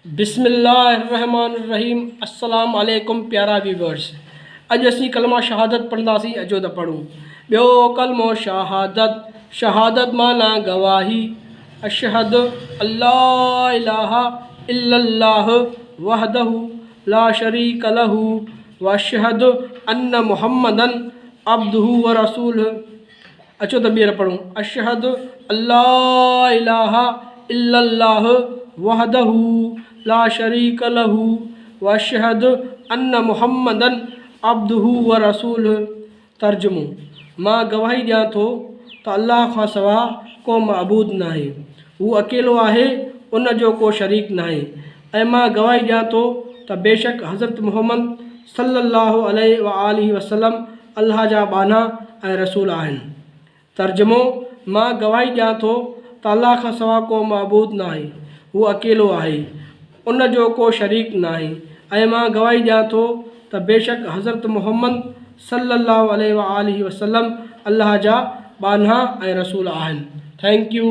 बिस्मिल्लाहिर्रहमानिर्रहीम। अस्सलाम वालेकुम प्यारा व्यूवर्स। अज असी कलमा शहादत पढ़ंदासीं। अचो त पढ़ूं। ॿियो कलमो शहादत। शहादत माना गवाही। अशहदु अल्ला इलाहा इल्लल्लाह वहदहु ला शरीक लहु व अशहदु अन्न मुहम्मदन अब्दुहु व रसूलुहु। अचो त ॿीहर पढ़ूं। अशहदु अल्ला इलाहा इल्लल्लाह वहदहु ला शरीक लहु व अशहदु अन्न मुहम्मदन अब्दुहु व रसूलुहु। तर्जुमो। मां गवाही ॾियां थो त अल्लाह खां सवाइ को मअबूद नाहे, हू अकेलो आहे, उन जो को शरीक नाहे। ऐं मां गवाही ॾियां थो त बेशक हज़रत मुहम्मद सल्लल्लाहु अलैहि व आलिहि वसल्लम अल्लाह जा बाना ऐं रसूल आहिनि। तर्जुमो। मां गवाही ॾियां थो त अल्लाह खां सवाइ को मअबूद नाहे, हू अकेलो आहे, उन जो को शरीक नाहे। ऐं मां गवाही ॾियां थो त बेशक हज़रत मुहम्मद सल्लल्लाहु अलैहि व आलिहि वसल्लम अल्लाह जा बाना ऐं रसूल आहिनि। Thank U.